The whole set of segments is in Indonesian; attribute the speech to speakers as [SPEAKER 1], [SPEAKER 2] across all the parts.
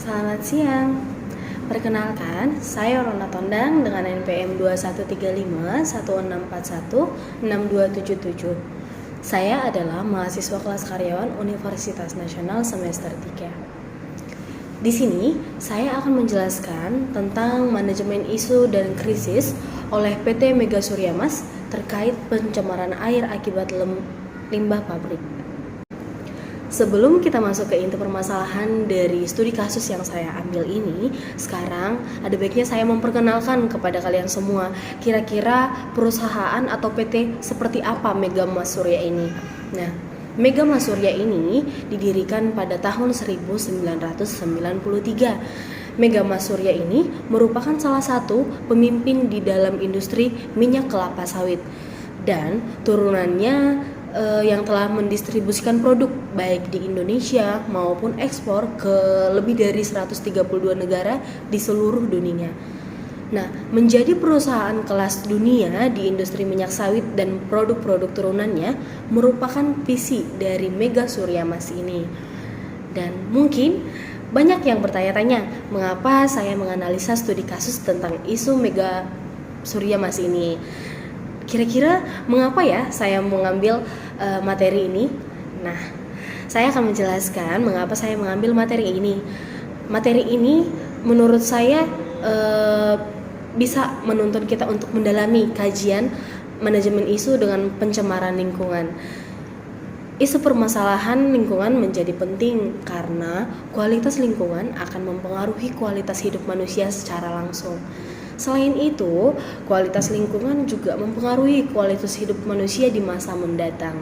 [SPEAKER 1] Selamat siang. Perkenalkan, saya Rona Tondang dengan NPM 213516416277. Saya adalah mahasiswa kelas karyawan Universitas Nasional semester 3. Di sini, saya akan menjelaskan tentang manajemen isu dan krisis oleh PT Mega Surya Mas terkait pencemaran air akibat limbah pabrik. Sebelum kita masuk ke inti permasalahan dari studi kasus yang saya ambil ini, sekarang ada baiknya saya memperkenalkan kepada kalian semua kira-kira perusahaan atau PT seperti apa Mega Mas Surya ini. Nah, Mega Mas Surya ini didirikan pada tahun 1993. Mega Mas Surya ini merupakan salah satu pemimpin di dalam industri minyak kelapa sawit dan turunannya yang telah mendistribusikan produk baik di Indonesia maupun ekspor ke lebih dari 132 negara di seluruh dunia. Nah, menjadi perusahaan kelas dunia di industri minyak sawit dan produk-produk turunannya merupakan visi dari Mega Surya Mas ini. Dan mungkin banyak yang bertanya-tanya, mengapa saya menganalisa studi kasus tentang isu Mega Surya Mas ini? Kira-kira mengapa ya saya mengambil materi ini? Nah, saya akan menjelaskan mengapa saya mengambil materi ini. Materi ini menurut saya bisa menuntun kita untuk mendalami kajian manajemen isu dengan pencemaran lingkungan. Isu permasalahan lingkungan menjadi penting karena kualitas lingkungan akan mempengaruhi kualitas hidup manusia secara langsung. Selain itu, kualitas lingkungan juga mempengaruhi kualitas hidup manusia di masa mendatang.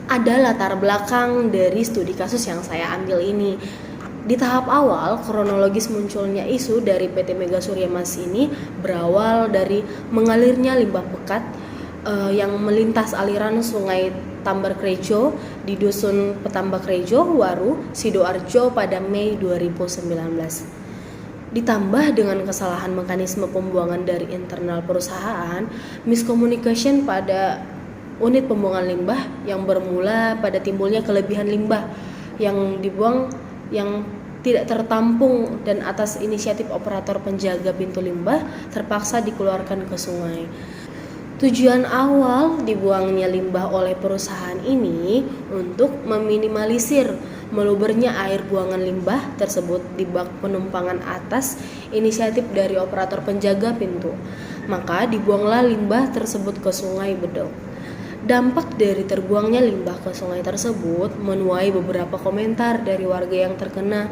[SPEAKER 1] Ada latar belakang dari studi kasus yang saya ambil ini. Di tahap awal, kronologis munculnya isu dari PT Mega Surya Mas ini berawal dari mengalirnya limbah pekat yang melintas aliran sungai Tambarkrejo di Dusun Petambakrejo, Waru, Sidoarjo pada Mei 2019. Ditambah dengan kesalahan mekanisme pembuangan dari internal perusahaan, miscommunication pada unit pembuangan limbah yang bermula pada timbulnya kelebihan limbah yang dibuang yang tidak tertampung dan atas inisiatif operator penjaga pintu limbah terpaksa dikeluarkan ke sungai. Tujuan awal dibuangnya limbah oleh perusahaan ini untuk meminimalisir melubernya air buangan limbah tersebut di bak penumpangan atas inisiatif dari operator penjaga pintu. Maka dibuanglah limbah tersebut ke Sungai Bedok. Dampak dari terbuangnya limbah ke sungai tersebut menuai beberapa komentar dari warga yang terkena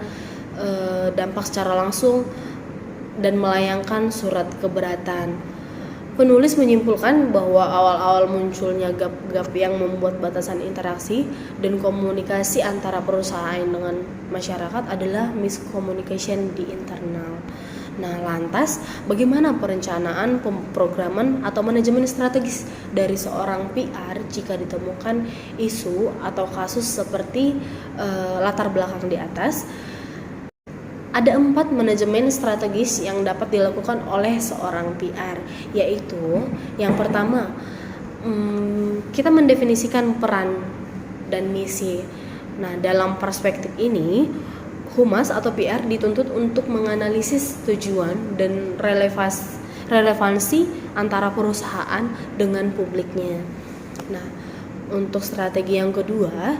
[SPEAKER 1] dampak secara langsung dan melayangkan surat keberatan. Penulis menyimpulkan bahwa awal-awal munculnya gap-gap yang membuat batasan interaksi dan komunikasi antara perusahaan dengan masyarakat adalah miscommunication di internal. Nah, lantas bagaimana perencanaan, pemrograman atau manajemen strategis dari seorang PR jika ditemukan isu atau kasus seperti latar belakang di atas? Ada 4 manajemen strategis yang dapat dilakukan oleh seorang PR, yaitu yang pertama, kita mendefinisikan peran dan misi. Nah, dalam perspektif ini, Humas atau PR dituntut untuk menganalisis tujuan dan relevansi antara perusahaan dengan publiknya. Nah, untuk strategi yang kedua,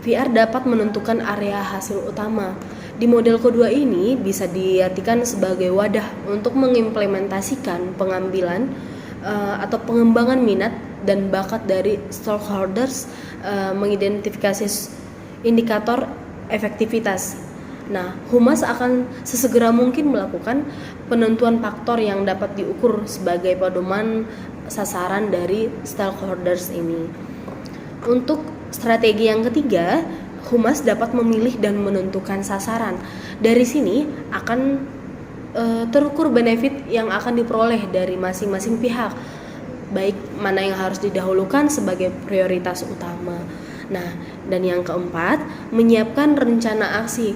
[SPEAKER 1] PR dapat menentukan area hasil utama. Di model kedua ini bisa diartikan sebagai wadah untuk mengimplementasikan pengambilan atau pengembangan minat dan bakat dari stakeholders, mengidentifikasi indikator efektivitas. Nah, Humas akan sesegera mungkin melakukan penentuan faktor yang dapat diukur sebagai pedoman sasaran dari stakeholders ini. Untuk strategi yang ketiga, Humas dapat memilih dan menentukan sasaran. Dari sini akan terukur benefit yang akan diperoleh dari masing-masing pihak, baik mana yang harus didahulukan sebagai prioritas utama. Nah, dan yang keempat, menyiapkan rencana aksi.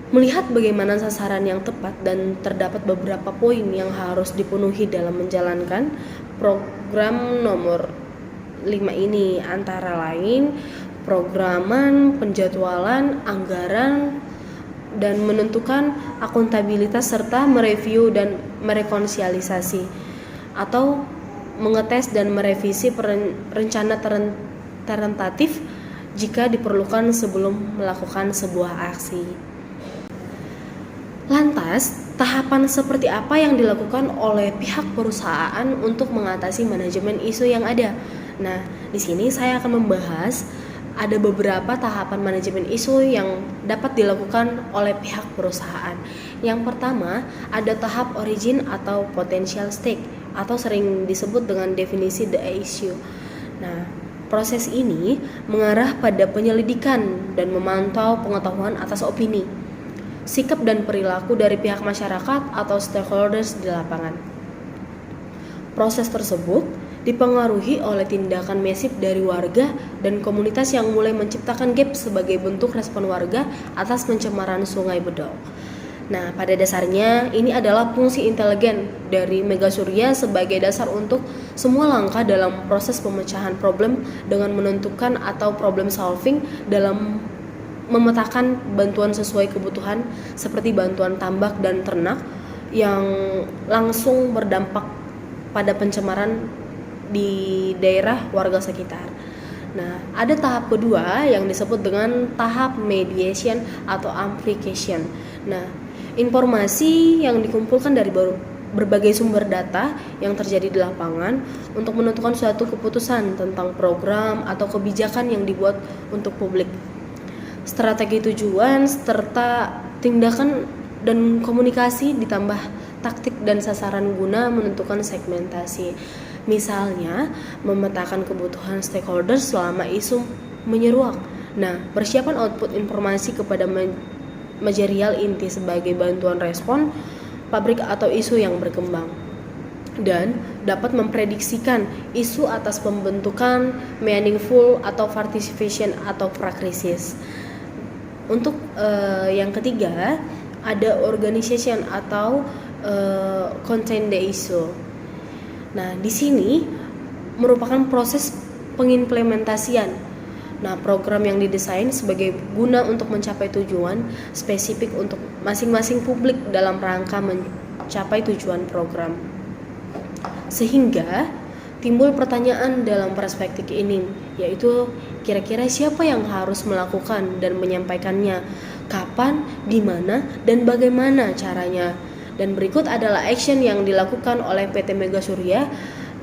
[SPEAKER 1] Melihat bagaimana sasaran yang tepat dan terdapat beberapa poin yang harus dipenuhi dalam menjalankan program nomor 5 ini, antara lain programan, penjadwalan, anggaran, dan menentukan akuntabilitas serta mereview dan merekonsiliasi atau mengetes dan merevisi rencana tentatif jika diperlukan sebelum melakukan sebuah aksi. Lantas, tahapan seperti apa yang dilakukan oleh pihak perusahaan untuk mengatasi manajemen isu yang ada? Nah, di sini saya akan membahas ada beberapa tahapan manajemen isu yang dapat dilakukan oleh pihak perusahaan. Yang pertama, ada tahap origin atau potential stake atau sering disebut dengan definisi the issue. Nah, proses ini mengarah pada penyelidikan dan memantau pengetahuan atas opini, sikap dan perilaku dari pihak masyarakat atau stakeholders di lapangan. Proses tersebut dipengaruhi oleh tindakan masif dari warga dan komunitas yang mulai menciptakan gap sebagai bentuk respon warga atas pencemaran Sungai Bedol. Nah, pada dasarnya ini adalah fungsi intelijen dari Megasurya sebagai dasar untuk semua langkah dalam proses pemecahan problem dengan menentukan atau problem solving dalam memetakan bantuan sesuai kebutuhan seperti bantuan tambak dan ternak yang langsung berdampak pada pencemaran di daerah warga sekitar. Nah, ada tahap kedua yang disebut dengan tahap mediation atau amplification. Nah, informasi yang dikumpulkan dari berbagai sumber data yang terjadi di lapangan untuk menentukan suatu keputusan tentang program atau kebijakan yang dibuat untuk publik. Strategi tujuan serta tindakan dan komunikasi ditambah taktik dan sasaran guna menentukan segmentasi. Misalnya, memetakan kebutuhan stakeholders selama isu menyeruak. Nah, persiapan output informasi kepada material inti sebagai bantuan respon pabrik atau isu yang berkembang. Dan dapat memprediksikan isu atas pembentukan meaningful atau participation atau prakrisis. Untuk yang ketiga, ada organization atau contain the issue. Nah, di sini merupakan proses pengimplementasian. Nah, program yang didesain sebagai guna untuk mencapai tujuan spesifik untuk masing-masing publik dalam rangka mencapai tujuan program. Sehingga timbul pertanyaan dalam perspektif ini, yaitu kira-kira siapa yang harus melakukan dan menyampaikannya, kapan, di mana, dan bagaimana caranya. Dan berikut adalah action yang dilakukan oleh PT Megasurya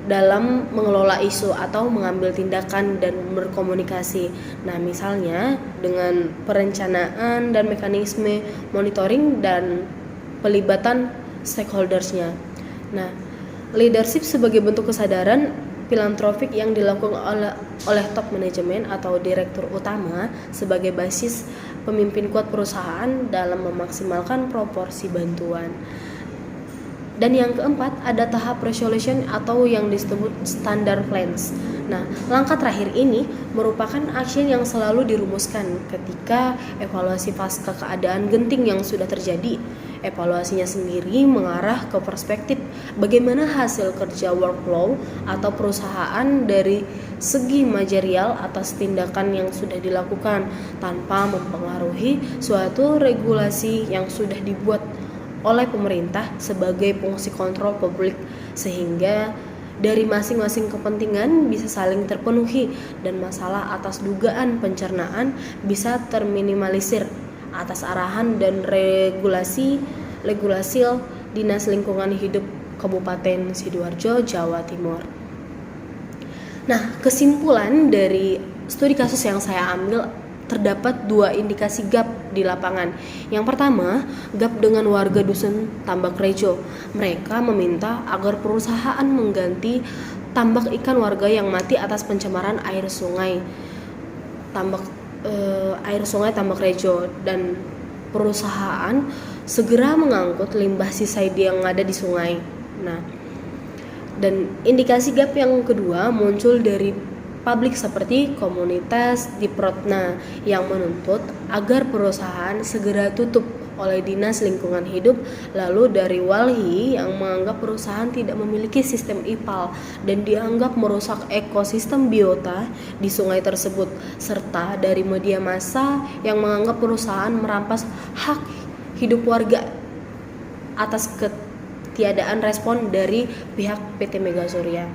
[SPEAKER 1] dalam mengelola isu atau mengambil tindakan dan berkomunikasi. Nah, misalnya dengan perencanaan dan mekanisme monitoring dan pelibatan stakeholdersnya. Nah, leadership sebagai bentuk kesadaran filantropik yang dilakukan oleh top manajemen atau direktur utama sebagai basis pemimpin kuat perusahaan dalam memaksimalkan proporsi bantuan. Dan yang keempat, ada tahap resolution atau yang disebut standard plans. Nah, langkah terakhir ini merupakan action yang selalu dirumuskan ketika evaluasi pasca keadaan genting yang sudah terjadi. Evaluasinya sendiri mengarah ke perspektif bagaimana hasil kerja workflow atau perusahaan dari segi manajerial atas tindakan yang sudah dilakukan tanpa mempengaruhi suatu regulasi yang sudah dibuat oleh pemerintah sebagai fungsi kontrol publik, sehingga dari masing-masing kepentingan bisa saling terpenuhi dan masalah atas dugaan pencernaan bisa terminimalisir atas arahan dan regulasi Dinas Lingkungan Hidup Kabupaten Sidoarjo, Jawa Timur. Nah, kesimpulan dari studi kasus yang saya ambil, terdapat dua indikasi gap di lapangan. Yang pertama, gap dengan warga dusun Tambak Rejo. Mereka meminta agar perusahaan mengganti tambak ikan warga yang mati atas pencemaran air sungai Tambak Rejo, dan perusahaan segera mengangkut limbah sisa yang ada di sungai. Nah, dan indikasi gap yang kedua muncul dari publik seperti komunitas di Protna yang menuntut agar perusahaan segera tutup oleh Dinas Lingkungan Hidup, lalu dari Walhi yang menganggap perusahaan tidak memiliki sistem IPAL dan dianggap merusak ekosistem biota di sungai tersebut, serta dari media massa yang menganggap perusahaan merampas hak hidup warga atas ketiadaan respon dari pihak PT Mega Surya.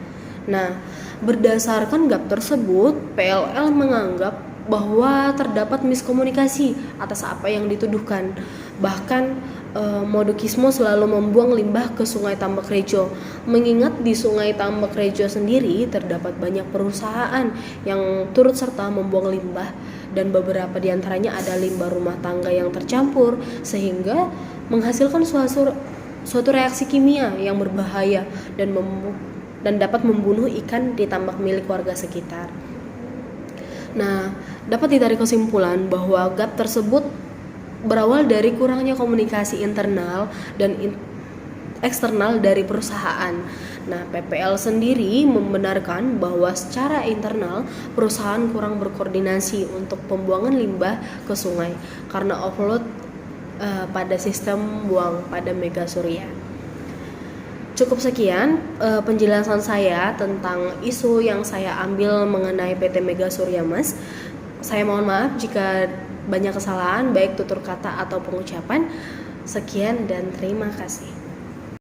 [SPEAKER 1] Nah, berdasarkan GAP tersebut, PLL menganggap bahwa terdapat miskomunikasi atas apa yang dituduhkan. Bahkan Modukismo selalu membuang limbah ke Sungai Tambak Rejo. Mengingat di Sungai Tambak Rejo sendiri terdapat banyak perusahaan yang turut serta membuang limbah dan beberapa diantaranya ada limbah rumah tangga yang tercampur sehingga menghasilkan suatu reaksi kimia yang berbahaya dan dapat membunuh ikan di tambak milik warga sekitar. Nah, dapat ditarik kesimpulan bahwa GAP tersebut berawal dari kurangnya komunikasi internal dan eksternal dari perusahaan. Nah, PPL sendiri membenarkan bahwa secara internal perusahaan kurang berkoordinasi untuk pembuangan limbah ke sungai karena overload pada sistem buang pada Mega Surya. Cukup sekian penjelasan saya tentang isu yang saya ambil mengenai PT Mega Surya Mas. Saya mohon maaf jika banyak kesalahan baik tutur kata atau pengucapan. Sekian dan terima kasih.